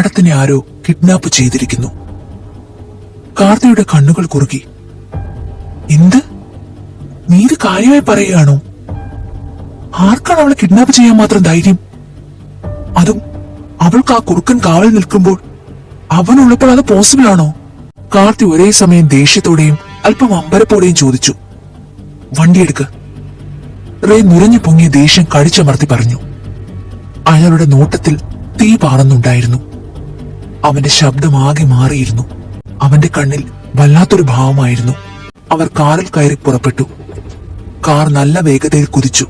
മാഡത്തിനെ ആരോ കിഡ്നാപ്പ് ചെയ്തിരിക്കുന്നു. കാർത്തിയുടെ കണ്ണുകൾ കുറുകി. എന്ത്? നീ ഇത് കാര്യമായി പറയുകയാണോ? ആർക്കാണ് അവളെ കിഡ്നാപ്പ് ചെയ്യാൻ മാത്രം ധൈര്യം? അതും അവൾക്ക് ആ കുറുക്കൻ കാവൽ നിൽക്കുമ്പോൾ, അവനുള്ളപ്പോൾ അത് പോസിബിൾ ആണോ? കാർത്തി ഒരേ സമയം ദേഷ്യത്തോടെയും അല്പം അമ്പരപ്പോടെയും ചോദിച്ചു. വണ്ടിയെടുക്ക്. റേ നുരഞ്ഞു പൊങ്ങിയ ദേഷ്യം കടിച്ചമർത്തി പറഞ്ഞു. അയാളുടെ നോട്ടത്തിൽ തീ പാറുന്നുണ്ടായിരുന്നു. അവന്റെ ശബ്ദമാകെ മാറിയിരുന്നു. അവന്റെ കണ്ണിൽ വല്ലാത്തൊരു ഭാവമായിരുന്നു. അവർ കാറിൽ കയറി പുറപ്പെട്ടു. കാർ നല്ല വേഗതയിൽ കുതിച്ചു.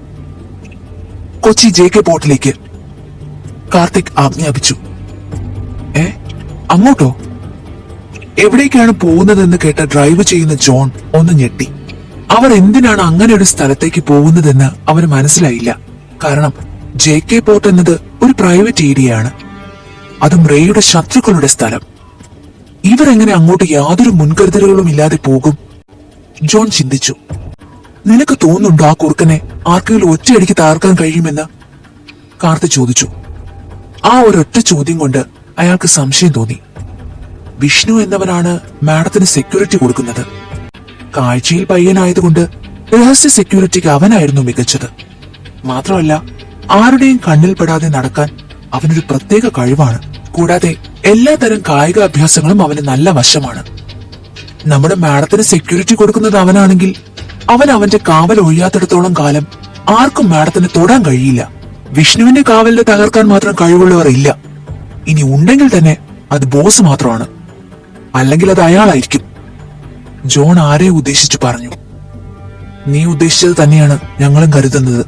കൊച്ചി JK പോർട്ടിലേക്ക് കാർത്തിക് ആജ്ഞാപിച്ചു. അങ്ങോട്ടോ? എവിടേക്കാണ് പോകുന്നതെന്ന് കേട്ട ഡ്രൈവ് ചെയ്യുന്ന ജോൺ ഒന്ന് ഞെട്ടി. അവർ എന്തിനാണ് അങ്ങനെ ഒരു സ്ഥലത്തേക്ക് പോകുന്നതെന്ന് അവന് മനസ്സിലായില്ല. കാരണം JK പോർട്ട് എന്നത് ഒരു പ്രൈവറ്റ് ഏരിയയാണ്, അതും റേയുടെ ശത്രുക്കളുടെ സ്ഥലം. ഇവരെങ്ങനെ അങ്ങോട്ട് യാതൊരു മുൻകരുതലുകളും ഇല്ലാതെ പോകും? ജോൺ ചിന്തിച്ചു. നിനക്ക് തോന്നുന്നുണ്ടോ ആ കുറുക്കനെ ആർക്കെങ്കിലും ഒറ്റയടിക്ക് തകർക്കാൻ കഴിയുമെന്ന്? കാർത്തി ചോദിച്ചു. ആ ഒരൊറ്റ ചോദ്യം കൊണ്ട് അയാൾക്ക് സംശയം തോന്നി. വിഷ്ണു എന്നവനാണ് മാഡത്തിന് സെക്യൂരിറ്റി കൊടുക്കുന്നത്. കാഴ്ചയിൽ പയ്യനായതുകൊണ്ട് രഹസ്യ സെക്യൂരിറ്റിക്ക് അവനായിരുന്നു മികച്ചത്. മാത്രമല്ല, ആരുടെയും കണ്ണിൽപ്പെടാതെ നടക്കാൻ അവനൊരു പ്രത്യേക കഴിവാണ്. കൂടാതെ എല്ലാതരം കായിക അഭ്യാസങ്ങളും അവന് നല്ല വശമാണ്. നമ്മുടെ മാഡത്തിന് സെക്യൂരിറ്റി കൊടുക്കുന്നത് അവനാണെങ്കിൽ അവൻ അവന്റെ കാവൽ ഒഴിയാത്തിടത്തോളം കാലം ആർക്കും മാഡത്തിന് തൊടാൻ കഴിയില്ല. വിഷ്ണുവിന്റെ കാവലിനെ തകർക്കാൻ മാത്രം കഴിവുള്ളവർ ഇല്ല. ഇനി ഉണ്ടെങ്കിൽ തന്നെ അത് ബോസ് മാത്രമാണ്, അല്ലെങ്കിൽ അത് അയാളായിരിക്കും. ജോൺ ആരെ ഉദ്ദേശിച്ചു പറഞ്ഞു. നീ ഉദ്ദേശിച്ചത് തന്നെയാണ് ഞങ്ങളും കരുതുന്നത്.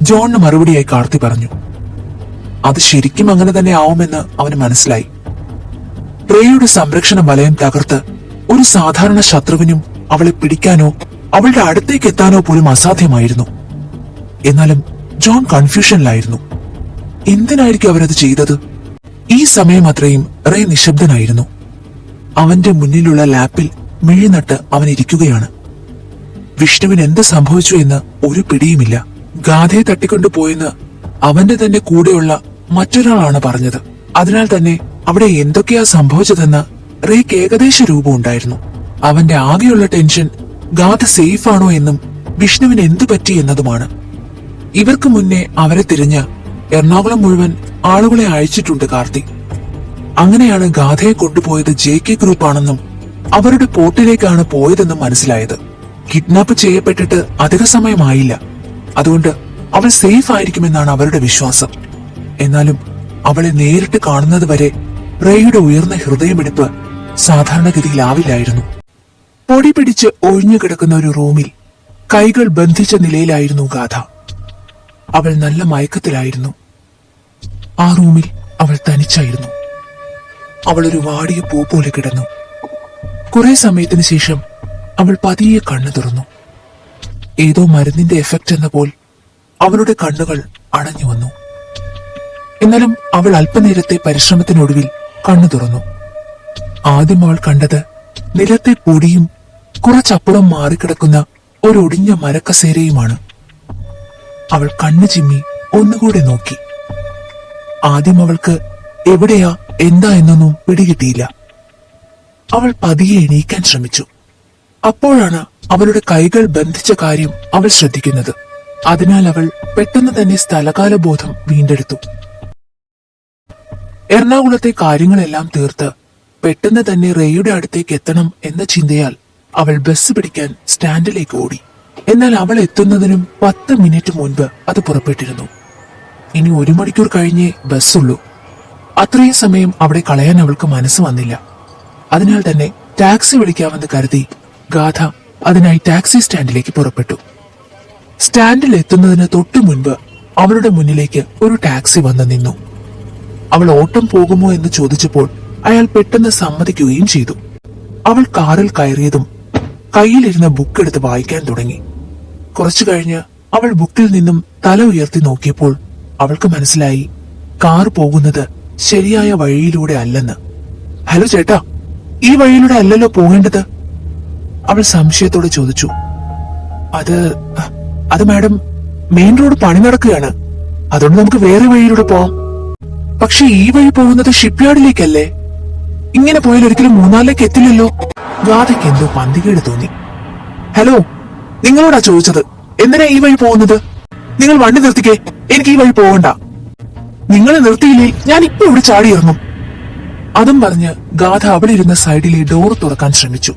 ജോണിന് മറുപടിയായി കാർത്തി പറഞ്ഞു. അത് ശരിക്കും അങ്ങനെ തന്നെ ആവുമെന്ന് അവന് മനസ്സിലായി. റേയുടെ സംരക്ഷണ വലയം തകർത്ത് ഒരു സാധാരണ ശത്രുവിനും അവളെ പിടിക്കാനോ അവളുടെ അടുത്തേക്ക് എത്താനോ പോലും അസാധ്യമായിരുന്നു. എന്നാലും ജോൺ കൺഫ്യൂഷനിലായിരുന്നു. എന്തിനായിരിക്കും അവരത് ചെയ്തത്? ഈ സമയം അത്രയും റേ നിശബ്ദനായിരുന്നു. അവന്റെ മുന്നിലുള്ള ലാപ്പിൽ മിഴിനട്ട് അവൻ ഇരിക്കുകയാണ്. വിഷ്ണുവിന് എന്ത് സംഭവിച്ചു എന്ന് ഒരു പിടിയുമില്ല. ഗാഥയെ തട്ടിക്കൊണ്ടുപോയെന്ന് അവന്റെ തന്നെ കൂടെയുള്ള മറ്റൊരാളാണ് പറഞ്ഞത്. അതിനാൽ തന്നെ അവിടെ എന്തൊക്കെയാ സംഭവിച്ചതെന്ന് റേക്ക് ഏകദേശ രൂപം ഉണ്ടായിരുന്നു. അവന്റെ ആകെയുള്ള ടെൻഷൻ ഗാഥ സേഫ് ആണോ എന്നും വിഷ്ണുവിന് എന്തു പറ്റി എന്നതുമാണ്. ഇവർക്ക് മുന്നേ അവരെ തിരിഞ്ഞ് എറണാകുളം മുഴുവൻ ആളുകളെ അയച്ചിട്ടുണ്ട് കാർത്തി. അങ്ങനെയാണ് ഗാഥയെ കൊണ്ടുപോയത് JK ഗ്രൂപ്പാണെന്നും അവരുടെ പോർട്ടിലേക്കാണ് പോയതെന്നും മനസ്സിലായത്. കിഡ്നാപ്പ് ചെയ്യപ്പെട്ടിട്ട് അധിക സമയമായില്ല. അതുകൊണ്ട് അവൾ സേഫ് ആയിരിക്കുമെന്നാണ് അവരുടെ വിശ്വാസം. എന്നാലും അവളെ നേരിട്ട് കാണുന്നത് വരെ റേയുടെ ഉയർന്ന ഹൃദയമിടിപ്പ് സാധാരണഗതിയിലാവില്ലായിരുന്നു. പൊടി പിടിച്ച് ഒഴിഞ്ഞു കിടക്കുന്ന ഒരു റൂമിൽ കൈകൾ ബന്ധിച്ച നിലയിലായിരുന്നു ഗാഥ. അവൾ നല്ല മയക്കത്തിലായിരുന്നു. ആ റൂമിൽ അവൾ തനിച്ചായിരുന്നു. അവൾ ഒരു വാടിയ പൂ പോലെ കിടന്നു. കുറെ സമയത്തിന് ശേഷം അവൾ പതിയെ കണ്ണു തുറന്നു. ഏതോ മരുന്നിന്റെ എഫക്റ്റ് എന്ന പോൽ അവളുടെ കണ്ണുകൾ അടഞ്ഞു വന്നു. എന്നാലും അവൾ അല്പനേരത്തെ പരിശ്രമത്തിനൊടുവിൽ കണ്ണു തുറന്നു. ആദ്യം അവൾ കണ്ടത് നിലത്തെ പൊടിയും കുറച്ചപ്പുറം മാറിക്കിടക്കുന്ന ഒരൊടിഞ്ഞ മരക്കസേരയുമാണ്. അവൾ കണ്ണു ചിമ്മി ഒന്നുകൂടെ നോക്കി. ആദ്യം അവൾക്ക് എവിടെയാ എന്താ എന്നൊന്നും പിടികിട്ടിയില്ല. അവൾ പതിയെ എണീക്കാൻ ശ്രമിച്ചു. അപ്പോഴാണ് അവളുടെ കൈകൾ ബന്ധിച്ച കാര്യം അവൾ ശ്രദ്ധിക്കുന്നത്. അതിനാൽ അവൾ പെട്ടെന്ന് തന്നെ സ്ഥലകാല ബോധം വീണ്ടെടുത്തു. എറണാകുളത്തെ കാര്യങ്ങളെല്ലാം തീർത്ത് പെട്ടെന്ന് തന്നെ റേയുടെ അടുത്തേക്ക് എത്തണം എന്ന ചിന്തയാൽ അവൾ ബസ് പിടിക്കാൻ സ്റ്റാൻഡിലേക്ക് ഓടി. എന്നാൽ അവൾ എത്തുന്നതിനും 10 മിനിറ്റ് മുൻപ് അത് പുറപ്പെട്ടിരുന്നു. ഇനി 1 മണിക്കൂർ കഴിഞ്ഞേ ബസ്സുള്ളൂ. അത്രയും സമയം അവിടെ കളയാൻ അവൾക്ക് മനസ്സ് വന്നില്ല. അതിനാൽ തന്നെ ടാക്സി വിളിക്കാമെന്ന് കരുതി ഗാഥ അതിനായി ടാക്സി സ്റ്റാൻഡിലേക്ക് പുറപ്പെട്ടു. സ്റ്റാൻഡിൽ എത്തുന്നതിന് തൊട്ടു മുൻപ് അവളുടെ മുന്നിലേക്ക് ഒരു ടാക്സി വന്ന് നിന്നു. അവൾ ഓട്ടം പോകുമോ എന്ന് ചോദിച്ചപ്പോൾ അയാൾ പെട്ടെന്ന് സമ്മതിക്കുകയും ചെയ്തു. അവൾ കാറിൽ കയറിയതും കയ്യിലിരുന്ന ബുക്ക് എടുത്ത് വായിക്കാൻ തുടങ്ങി. കുറച്ചു കഴിഞ്ഞ് അവൾ ബുക്കിൽ നിന്നും തല ഉയർത്തി നോക്കിയപ്പോൾ അവൾക്ക് മനസ്സിലായി കാർ പോകുന്നത് ശരിയായ വഴിയിലൂടെ അല്ലെന്ന്. ഹലോ ചേട്ടാ, ഈ വഴിയിലൂടെ അല്ലല്ലോ പോകേണ്ടത്? അവൾ സംശയത്തോടെ ചോദിച്ചു. അത് മാഡം, മെയിൻ റോഡ് പണി നടക്കുകയാണ്. അതുകൊണ്ട് നമുക്ക് വേറെ വഴിയിലൂടെ പോവാം. പക്ഷെ ഈ വഴി പോകുന്നത് ഷിപ്പ്യാർഡിലേക്കല്ലേ? ഇങ്ങനെ പോയാൽ ഒരിക്കലും മൂന്നാറിലേക്ക് എത്തില്ലല്ലോ. ഗാഥയ്ക്ക് എന്തോ പന്തികേട് തോന്നി. ഹലോ, നിങ്ങളോടാ ചോദിച്ചത്, എന്തിനാ ഈ വഴി പോകുന്നത്? നിങ്ങൾ വണ്ടി നിർത്തിക്കേ, എനിക്ക് ഈ വഴി പോകണ്ട. നിങ്ങൾ നിർത്തിയില്ലേ ഞാൻ ഇപ്പൊ ഇവിടെ ചാടി ഇറങ്ങും. അതും പറഞ്ഞ് ഗാഥ അവിടെ ഇരുന്ന സൈഡിലെ ഡോർ തുറക്കാൻ ശ്രമിച്ചു.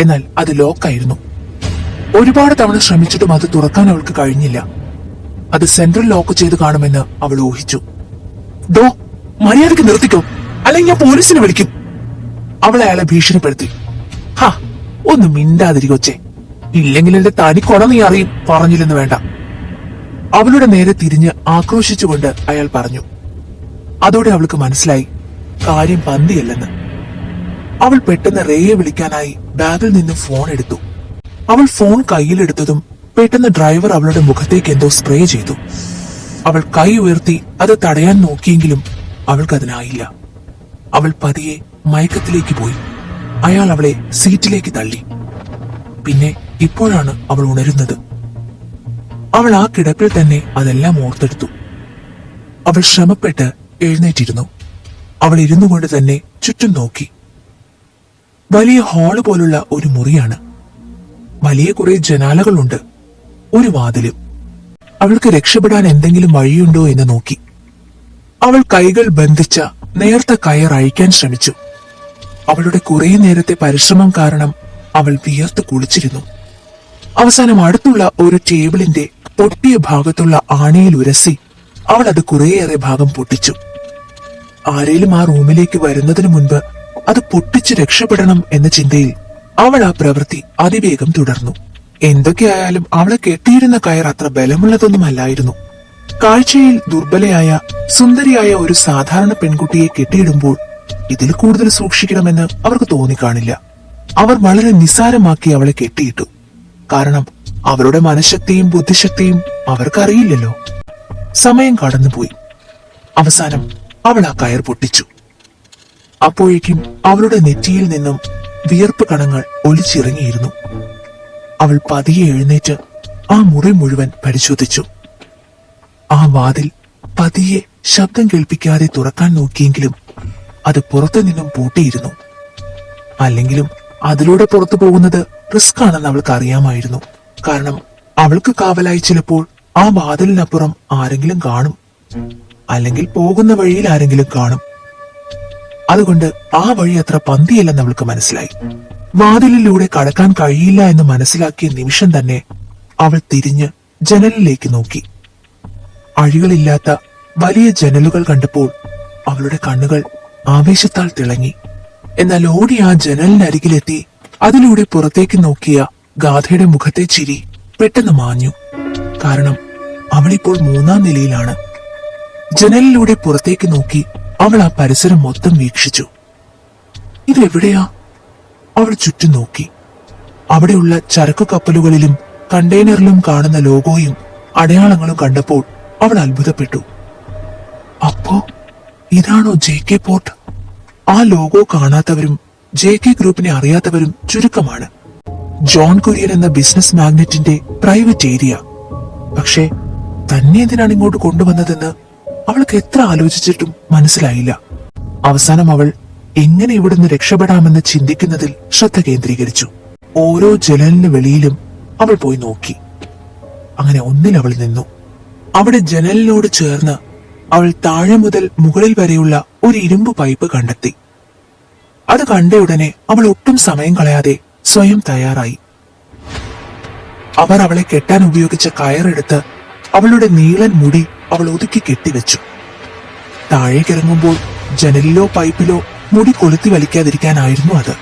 എന്നാൽ അത് ലോക്കായിരുന്നു. ഒരുപാട് തവണ ശ്രമിച്ചിട്ടും അത് തുറക്കാൻ അവൾക്ക് കഴിഞ്ഞില്ല. അത് സെൻട്രൽ ലോക്ക് ചെയ്ത് കാണുമെന്ന് അവൾ ഊഹിച്ചു. ഡോ, മര്യാദയ്ക്ക് നിർത്തിക്കോ, അല്ലെങ്കിൽ ഞാൻ പോലീസിനെ വിളിക്കും. അവൾ അയാളെ ഭീഷണിപ്പെടുത്തി. ഹാ, ഒന്ന് മിണ്ടാതിരിക്കൊച്ചേ, ഇല്ലെങ്കിൽ എന്റെ തനിക്കൊണ നീ അറിയും, പറഞ്ഞില്ലെന്ന് വേണ്ട. അവളുടെ നേരെ തിരിഞ്ഞ് ആക്രോശിച്ചുകൊണ്ട് അയാൾ പറഞ്ഞു. അതോടെ അവൾക്ക് മനസ്സിലായി കാര്യം പന്തിയല്ലെന്ന്. അവൾ പെട്ടെന്ന് റേയെ വിളിക്കാനായി ബാഗിൽ നിന്ന് ഫോൺ എടുത്തു. അവൾ ഫോൺ കയ്യിലെടുത്തതും പെട്ടെന്ന് ഡ്രൈവർ അവളുടെ മുഖത്തേക്ക് എന്തോ സ്പ്രേ ചെയ്തു. അവൾ കൈ ഉയർത്തി അത് തടയാൻ നോക്കിയെങ്കിലും അവൾക്കതിനായില്ല. അവൾ പതിയെ മയക്കത്തിലേക്ക് പോയി. അയാൾ അവളെ സീറ്റിലേക്ക് തള്ളി. പിന്നെ ഇപ്പോഴാണ് അവൾ ഉണരുന്നത്. അവൾ ആ കിടപ്പിൽ തന്നെ അതെല്ലാം ഓർത്തെടുത്തു. അവൾ ശ്രമപ്പെട്ട് എഴുന്നേറ്റിരുന്നു. അവൾ ഇരുന്നു കൊണ്ട് തന്നെ ചുറ്റും നോക്കി. വലിയ ഹാള് പോലുള്ള ഒരു മുറിയാണ്. വലിയ കുറെ ജനാലകളുണ്ട്, ഒരു വാതിലും. അവൾക്ക് രക്ഷപ്പെടാൻ എന്തെങ്കിലും വഴിയുണ്ടോ എന്ന് നോക്കി. അവൾ കൈകൾ ബന്ധിച്ച നേർത്ത കയർ അഴിക്കാൻ ശ്രമിച്ചു. അവളുടെ കുറെ നേരത്തെ പരിശ്രമം കാരണം അവൾ വിയർത്ത് കുളിച്ചിരുന്നു. അവസാനം അടുത്തുള്ള ഒരു ടേബിളിന്റെ പൊട്ടിയ ഭാഗത്തുള്ള ആണിയിൽ ഉരസി അവൾ അത് കുറേയേറെ ഭാഗം പൊട്ടിച്ചു. ആരേലും ആ റൂമിലേക്ക് വരുന്നതിന് മുൻപ് അത് പൊട്ടിച്ച് രക്ഷപ്പെടണം എന്ന ചിന്തയിൽ അവൾ ആ പ്രവൃത്തി അതിവേഗം തുടർന്നു. എന്തൊക്കെയായാലും അവളെ കെട്ടിയിരുന്ന കയർ അത്ര ബലമുള്ളതൊന്നുമല്ലായിരുന്നു. കാഴ്ചയിൽ ദുർബലയായ സുന്ദരിയായ ഒരു സാധാരണ പെൺകുട്ടിയെ കെട്ടിയിടുമ്പോൾ ഇതിൽ കൂടുതൽ സൂക്ഷിക്കണമെന്ന് അവർക്ക് തോന്നിക്കാണില്ല. അവർ വളരെ നിസ്സാരമാക്കി അവളെ കെട്ടിയിട്ടു. കാരണം അവരുടെ മനഃശക്തിയും ബുദ്ധിശക്തിയും അവർക്കറിയില്ലല്ലോ. സമയം കടന്നുപോയി. അവസാനം അവൾ ആ കയർ പൊട്ടിച്ചു. അപ്പോഴേക്കും അവളുടെ നെറ്റിയിൽ നിന്നും വിയർപ്പ് കണങ്ങൾ ഒലിച്ചിറങ്ങിയിരുന്നു. അവൾ പതിയെ എഴുന്നേറ്റ് ആ മുറി മുഴുവൻ പരിശോധിച്ചു. ആ വാതിൽ പതിയെ ശബ്ദം കേൾപ്പിക്കാതെ തുറക്കാൻ നോക്കിയെങ്കിലും അത് പുറത്തു നിന്നും പൂട്ടിയിരുന്നു. അല്ലെങ്കിലും അതിലൂടെ പുറത്തു പോകുന്നത് റിസ്ക് ആണെന്ന് അവൾക്ക് അറിയാമായിരുന്നു. കാരണം അവൾക്ക് കാവലായി ചിലപ്പോൾ ആ വാതിലിനപ്പുറം ആരെങ്കിലും കാണും, അല്ലെങ്കിൽ പോകുന്ന വഴിയിൽ ആരെങ്കിലും കാണും. അതുകൊണ്ട് ആ വഴി അത്ര പന്തിയല്ലെന്ന് അവൾക്ക് മനസ്സിലായി. വാതിലിലൂടെ കടക്കാൻ കഴിയില്ല എന്ന് മനസ്സിലാക്കിയ നിമിഷം തന്നെ അവൾ തിരിഞ്ഞ് ജനലിലേക്ക് നോക്കി. അഴികളില്ലാത്ത വലിയ ജനലുകൾ കണ്ടപ്പോൾ അവളുടെ കണ്ണുകൾ ആവേശത്താൽ തിളങ്ങി. എന്നാൽ ഓടി ആ ജനലിനരികിലെത്തി അതിലൂടെ പുറത്തേക്ക് നോക്കിയ ഗാഥയുടെ മുഖത്തെ ചിരി പെട്ടെന്ന് മാഞ്ഞു. കാരണം അവളിപ്പോൾ 3-ാം നിലയിലാണ്. ജനലിലൂടെ പുറത്തേക്ക് നോക്കി അവൾ ആ പരിസരം മൊത്തം വീക്ഷിച്ചു. ഇതെവിടെയാ? അവൾ ചുറ്റും നോക്കി. അവിടെയുള്ള ചരക്കു കപ്പലുകളിലും കണ്ടെയ്നറിലും കാണുന്ന ലോഗോയും അടയാളങ്ങളും കണ്ടപ്പോൾ അവൾ അത്ഭുതപ്പെട്ടു. അപ്പോ ഇതാണോ JK പോർട്ട്? ആ ലോഗോ കാണാത്തവരും JK ഗ്രൂപ്പിനെ അറിയാത്തവരും ചുരുക്കമാണ്. ജോൺ കുര്യൻ എന്ന ബിസിനസ് മാഗ്നറ്റിന്റെ പ്രൈവറ്റ് ഏരിയ. പക്ഷേ തന്നെ എന്തിനാണ് ഇങ്ങോട്ട് കൊണ്ടുവന്നതെന്ന് അവൾക്ക് എത്ര ആലോചിച്ചിട്ടും മനസ്സിലായില്ല. അവസാനം അവൾ എങ്ങനെ ഇവിടുന്ന് രക്ഷപ്പെടാമെന്ന് ചിന്തിക്കുന്നതിൽ ശ്രദ്ധ കേന്ദ്രീകരിച്ചു. ഓരോ ജനലിന് വെളിയിലും അവൾ പോയി നോക്കി. അങ്ങനെ ഒന്നിൽ അവൾ നിന്നു. അവിടെ ജനലിനോട് ചേർന്ന് അവൾ താഴെ മുതൽ മുകളിൽ വരെയുള്ള ഒരു ഇരുമ്പ് പൈപ്പ് കണ്ടെത്തി. അത് കണ്ട ഉടനെ അവൾ ഒട്ടും സമയം കളയാതെ സ്വയം തയ്യാറായി. അവർ അവളെ കെട്ടാൻ ഉപയോഗിച്ച കയറെടുത്ത് അവളുടെ നീളൻ മുടി അവൾ ഒതുക്കി കെട്ടിവെച്ചു. താഴേക്കിറങ്ങുമ്പോൾ ജനലിലോ പൈപ്പിലോ മുടി കൊളുത്തി വലിക്കാതിരിക്കാനായിരുന്നു അത്.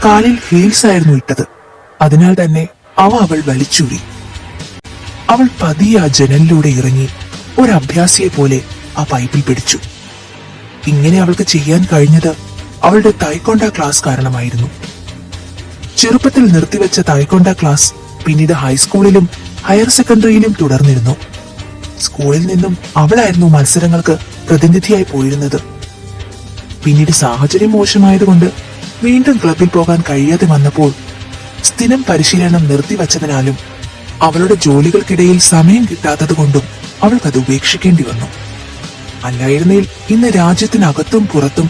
കാലിൽ ഹീൽസ് ആയിരുന്നു ഇട്ടത്. അതിനാൽ തന്നെ അവൾ വലിച്ചൂരി. അവൾ പതിയെ ആ ജനലിലൂടെ ഇറങ്ങി ഒരു അഭ്യാസിയെ പോലെ ആ പൈപ്പിൽ പിടിച്ചു. ഇങ്ങനെ അവൾക്ക് ചെയ്യാൻ കഴിഞ്ഞത് അവളുടെ തായ്ക്കൊണ്ട ക്ലാസ് കാരണമായിരുന്നു. ചെറുപ്പത്തിൽ നിർത്തിവെച്ച തായ്ക്കൊണ്ട ക്ലാസ് പിന്നീട് ഹൈസ്കൂളിലും ഹയർ സെക്കൻഡറിയിലും തുടർന്നിരുന്നു. സ്കൂളിൽ നിന്നും അവളായിരുന്നു മത്സരങ്ങൾക്ക് പ്രതിനിധിയായി പോയിരുന്നത്. പിന്നീട് സാഹചര്യം മോശമായതുകൊണ്ട് വീണ്ടും ക്ലബിൽ പോകാൻ കഴിയാതെ വന്നപ്പോൾ സ്ഥിരം പരിശീലനം നിർത്തിവച്ചതിനാലും അവളുടെ ജോലികൾക്കിടയിൽ സമയം കിട്ടാത്തത് കൊണ്ടും അവൾക്കത് ഉപേക്ഷിക്കേണ്ടി വന്നു. അല്ലായിരുന്നേൽ ഇന്ന് രാജ്യത്തിനകത്തും പുറത്തും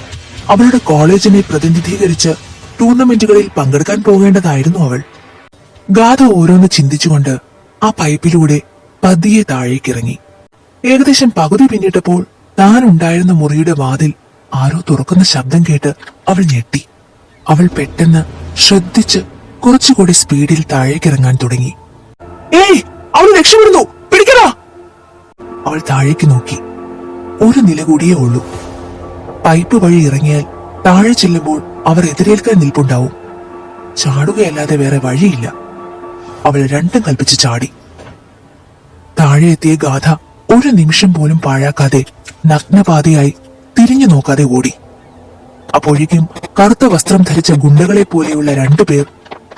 അവളുടെ കോളേജിനെ പ്രതിനിധീകരിച്ച് ടൂർണമെന്റുകളിൽ പങ്കെടുക്കാൻ പോകേണ്ടതായിരുന്നു അവൾ. ഗാഥ ഓരോന്ന് ചിന്തിച്ചുകൊണ്ട് ആ പൈപ്പിലൂടെ പതിയെ താഴേക്കിറങ്ങി. ഏകദേശം പകുതി പിന്നിട്ടപ്പോൾ താൻ ഉണ്ടായിരുന്ന മുറിയുടെ വാതിൽ ആരോ തുറക്കുന്ന ശബ്ദം കേട്ട് അവൾ ഞെട്ടി. അവൾ പെട്ടെന്ന് ശ്രദ്ധിച്ച് കുറച്ചുകൂടി സ്പീഡിൽ താഴേക്കിറങ്ങാൻ തുടങ്ങി. ഏയ്, അവൾ രക്ഷപ്പെടുന്നു, പിടിക്കടാ! അവൾ താഴേക്ക് നോക്കി. ഒരു നില കൂടിയേ ഉള്ളൂ. പൈപ്പ് വഴി ഇറങ്ങിയാൽ താഴെ ചെല്ലുമ്പോൾ അവർ എതിരേൽക്കാൻ നിൽപ്പുണ്ടാവും. ചാടുകയല്ലാതെ വേറെ വഴിയില്ല. അവൾ രണ്ടും കൽപ്പിച്ച് ചാടി. താഴെ എത്തിയ ഗാഥ ഒരു നിമിഷം പോലും പാഴാക്കാതെ നഗ്നപാതയായി തിരിഞ്ഞു നോക്കാതെ ഓടി. അപ്പോഴേക്കും കറുത്ത വസ്ത്രം ധരിച്ച ഗുണ്ടകളെ പോലെയുള്ള രണ്ടുപേർ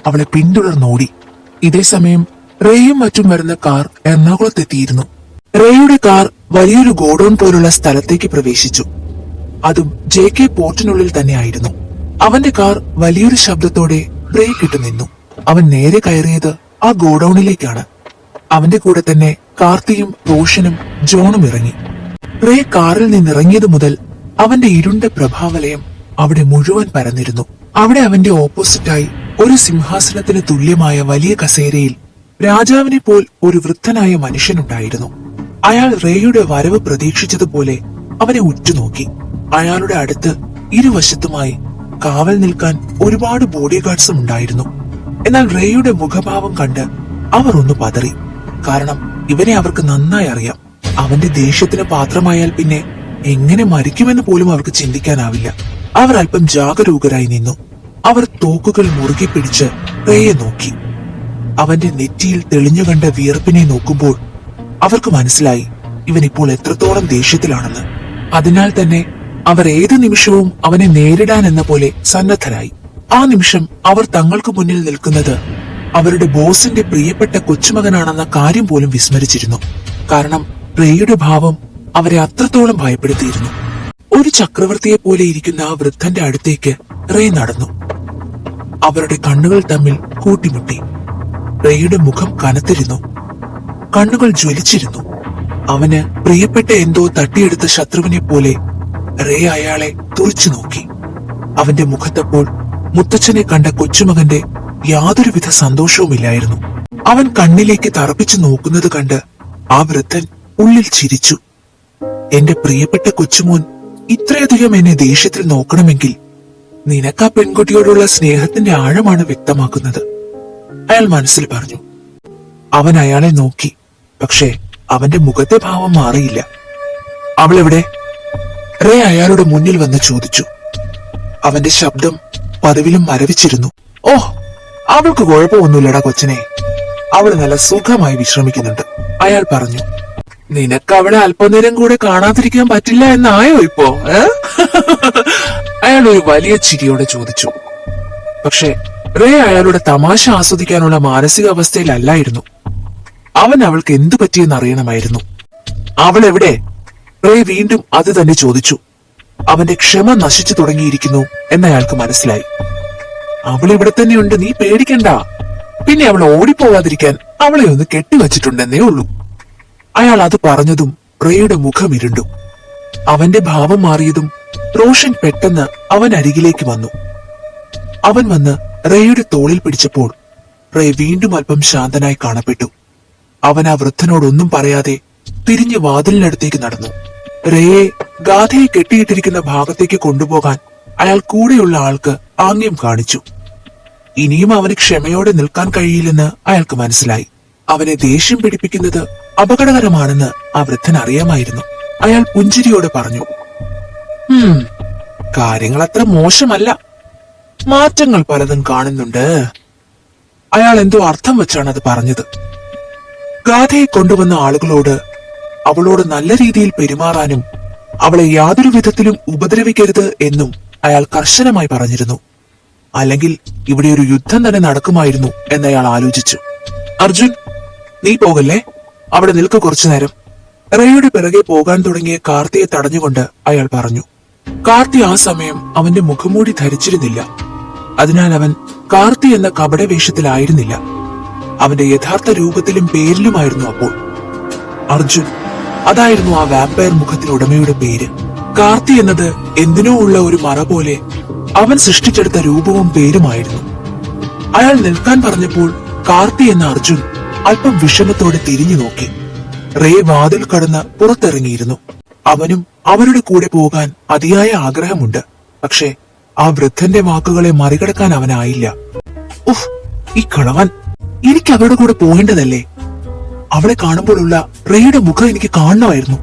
അവളെ പിന്തുടർന്നോടി. ഇതേ സമയം റേയും മറ്റും വരുന്ന കാർ എറണാകുളത്തെത്തിയിരുന്നു. റേയുടെ കാർ വലിയൊരു ഗോഡൌൺ പോലുള്ള സ്ഥലത്തേക്ക് പ്രവേശിച്ചു. അതും JK പോർട്ടിനുള്ളിൽ തന്നെയായിരുന്നു. അവന്റെ കാർ വലിയൊരു ശബ്ദത്തോടെ ബ്രേക്ക് ഇട്ടു നിന്നു. അവൻ നേരെ കയറിയത് ആ ഗോഡൌണിലേക്കാണ്. അവന്റെ കൂടെ തന്നെ കാർത്തിയും റോഷനും ജോണും ഇറങ്ങി. റേ കാറിൽ നിന്നിറങ്ങിയതു മുതൽ അവന്റെ ഇരുണ്ട പ്രഭാവലയം അവിടെ മുഴുവൻ പരന്നിരുന്നു. അവിടെ അവന്റെ ഓപ്പോസിറ്റായി ഒരു സിംഹാസനത്തിന് തുല്യമായ വലിയ കസേരയിൽ രാജാവിനെ പോൽ ഒരു വൃദ്ധനായ മനുഷ്യനുണ്ടായിരുന്നു. അയാൾ റേയുടെ വരവ് പ്രതീക്ഷിച്ചതുപോലെ അവനെ ഉറ്റുനോക്കി. അയാളുടെ അടുത്ത് ഇരുവശത്തുമായി കാവൽ നിൽക്കാൻ ഒരുപാട് ബോഡി ഗാർഡ്സും ഉണ്ടായിരുന്നു. എന്നാൽ റേയുടെ മുഖഭാവം കണ്ട് അവർ ഒന്ന് പതറി. കാരണം ഇവനെ അവർക്ക് നന്നായി അറിയാം. അവന്റെ ദേഷ്യത്തിന് പാത്രമായാൽ പിന്നെ എങ്ങനെ മരിക്കുമെന്ന് പോലും അവർക്ക് ചിന്തിക്കാനാവില്ല. അവർ അല്പം ജാഗരൂകരായി നിന്നു. അവർ തോക്കുകൾ മുറുകെ പിടിച്ച് റേയെ നോക്കി. അവന്റെ നെറ്റിയിൽ തെളിഞ്ഞു കണ്ട വിയർപ്പിനെ നോക്കുമ്പോൾ അവർക്ക് മനസ്സിലായി ഇവൻ ഇപ്പോൾ എത്രത്തോളം ദേഷ്യത്തിലാണെന്ന്. അതിനാൽ തന്നെ അവർ ഏത് നിമിഷവും അവനെ നേരിടാൻ എന്ന പോലെ സന്നദ്ധരായി. ആ നിമിഷം അവർ തങ്ങൾക്ക് മുന്നിൽ നിൽക്കുന്നത് അവരുടെ ബോസിന്റെ പ്രിയപ്പെട്ട കൊച്ചുമകനാണെന്ന കാര്യം പോലും വിസ്മരിച്ചിരുന്നു. കാരണം റേയുടെ ഭാവം അവരെ അത്രത്തോളം ഭയപ്പെടുത്തിയിരുന്നു. ഒരു ചക്രവർത്തിയെ പോലെ ഇരിക്കുന്ന ആ വൃദ്ധന്റെ അടുത്തേക്ക് റേ നടന്നു. അവരുടെ കണ്ണുകൾ തമ്മിൽ കൂട്ടിമുട്ടി. റേയുടെ മുഖം കനത്തിരുന്നു. കണ്ണുകൾ ജ്വലിച്ചിരുന്നു. അവന് പ്രിയപ്പെട്ട എന്തോ തട്ടിയെടുത്ത ശത്രുവിനെ പോലെ റേ അയാളെ തുറിച്ചു നോക്കി. അവന്റെ മുഖത്തപ്പോൾ മുത്തച്ഛനെ കണ്ട കൊച്ചുമകന്റെ യാതൊരുവിധ സന്തോഷവുമില്ലായിരുന്നു. അവൻ കണ്ണിലേക്ക് തറപ്പിച്ചു നോക്കുന്നത് കണ്ട് ആ വൃദ്ധൻ ഉള്ളിൽ ചിരിച്ചു. എന്റെ പ്രിയപ്പെട്ട കൊച്ചുമോൻ ഇത്രയധികം എന്നെ ദേഷ്യത്തിൽ നോക്കണമെങ്കിൽ നിനക്ക് ആ പെൺകുട്ടിയോടുള്ള സ്നേഹത്തിന്റെ ആഴമാണ് വ്യക്തമാക്കുന്നത്, അയാൾ മനസ്സിൽ പറഞ്ഞു. അവൻ അയാളെ നോക്കി. പക്ഷേ അവന്റെ മുഖത്തെ ഭാവം മാറിയില്ല. അവളെവിടെ? റേ അയാളുടെ മുന്നിൽ വന്ന് ചോദിച്ചു. അവന്റെ ശബ്ദം പതിവിലും മരവിച്ചിരുന്നു. ഓഹ്, അവൾക്ക് കുഴപ്പമൊന്നുമില്ലടാ കൊച്ചനെ, അവൾ നല്ല സുഖമായി വിശ്രമിക്കുന്നുണ്ട്, അയാൾ പറഞ്ഞു. നിനക്ക് അവളെ അല്പനേരം കൂടെ കാണാതിരിക്കാൻ പറ്റില്ല എന്നായോ ഇപ്പോ? അയാൾ ഒരു വലിയ ചിരിയോടെ ചോദിച്ചു. പക്ഷെ റേ അയാളുടെ തമാശ ആസ്വദിക്കാനുള്ള മാനസികാവസ്ഥയിലല്ലായിരുന്നു. അവൻ അവൾക്ക് എന്തു പറ്റിയെന്ന് അറിയണമായിരുന്നു. അവൾ എവിടെ? റേ വീണ്ടും അത് തന്നെ ചോദിച്ചു. അവന്റെ ക്ഷമ നശിച്ചു തുടങ്ങിയിരിക്കുന്നു എന്നയാൾക്ക് മനസ്സിലായി. അവൾ ഇവിടെ തന്നെയുണ്ട്, നീ പേടിക്കണ്ട. പിന്നെ അവൾ ഓടിപ്പോവാതിരിക്കാൻ അവളെ ഒന്ന് കെട്ടിവച്ചിട്ടുണ്ടെന്നേ ഉള്ളൂ. അയാൾ അത് പറഞ്ഞതും റേയുടെ മുഖം ഇരുണ്ടു. അവന്റെ ഭാവം മാറിയതും റോഷൻ പെട്ടെന്ന് അവൻ അരികിലേക്ക് വന്നു. അവൻ വന്ന് റേയുടെ തോളിൽ പിടിച്ചപ്പോൾ റേ വീണ്ടും അല്പം ശാന്തനായി കാണപ്പെട്ടു. അവൻ ആ വൃദ്ധനോടൊന്നും പറയാതെ തിരിഞ്ഞ് വാതിലിനടുത്തേക്ക് നടന്നു. റേയെ ഗാഥയെ കെട്ടിയിട്ടിരിക്കുന്ന ഭാഗത്തേക്ക് കൊണ്ടുപോകാൻ അയാൾ കൂടെയുള്ള ആൾക്ക് ആംഗ്യം കാണിച്ചു. ഇനിയും അവന് ക്ഷമയോടെ നിൽക്കാൻ കഴിയില്ലെന്ന് അയാൾക്ക് മനസ്സിലായി. അവനെ ദേഷ്യം പിടിപ്പിക്കുന്നത് അപകടകരമാണെന്ന് ആ വൃദ്ധൻ അറിയാമായിരുന്നു. അയാൾ പുഞ്ചിരിയോടെ പറഞ്ഞു, കാര്യങ്ങൾ അത്ര മോശമല്ല, മാറ്റങ്ങൾ പലതും കാണുന്നുണ്ട്. അയാൾ എന്തോ അർത്ഥം വെച്ചാണ് അത് പറഞ്ഞത്. ഗാഥയെ കൊണ്ടുവന്ന ആളുകളോട് അവളോട് നല്ല രീതിയിൽ പെരുമാറാനും അവളെ യാതൊരു വിധത്തിലും ഉപദ്രവിക്കരുത് എന്നും അയാൾ കർശനമായി പറഞ്ഞിരുന്നു. അല്ലെങ്കിൽ ഇവിടെ ഒരു യുദ്ധം തന്നെ നടക്കുമായിരുന്നു എന്നയാൾ ആലോചിച്ചു. അർജുൻ, നീ പോകല്ലേ, അവിടെ നിൽക്ക് കുറച്ചു നേരം. റേയുടെ പിറകെ പോകാൻ തുടങ്ങിയ കാർത്തിയെ തടഞ്ഞുകൊണ്ട് അയാൾ പറഞ്ഞു. കാർത്തി ആ സമയം അവന്റെ മുഖംമൂടി ധരിച്ചിരുന്നില്ല. അതിനാൽ അവൻ കാർത്തി എന്ന കപടവേഷത്തിലായിരുന്നില്ല. അവന്റെ യഥാർത്ഥ രൂപത്തിലും പേരിലുമായിരുന്നു അപ്പോൾ. അർജുൻ, അതായിരുന്നു ആ വാമ്പയർ മുഖത്തിനുടമയുടെ പേര്. കാർത്തി എന്നത് എന്തിനോ ഉള്ള ഒരു മറ പോലെ അവൻ സൃഷ്ടിച്ചെടുത്ത രൂപവും പേരുമായിരുന്നു. അയാൾ നിൽക്കാൻ പറഞ്ഞപ്പോൾ കാർത്തി എന്ന അർജുൻ അല്പം വിഷമത്തോടെ തിരിഞ്ഞു നോക്കി. റേ വാതിൽ കടന്ന് പുറത്തിറങ്ങിയിരുന്നു. അവനും അവരുടെ കൂടെ പോകാൻ അതിയായ ആഗ്രഹമുണ്ട്. പക്ഷേ ആ വൃദ്ധന്റെ വാക്കുകളെ മറികടക്കാൻ അവനായില്ല. ഉഫ്, ഈ കളവൻ! എനിക്ക് അവരുടെ കൂടെ പോകേണ്ടതല്ലേ? അവളെ കാണുമ്പോഴുള്ള റേയുടെ മുഖം എനിക്ക് കാണണമായിരുന്നു.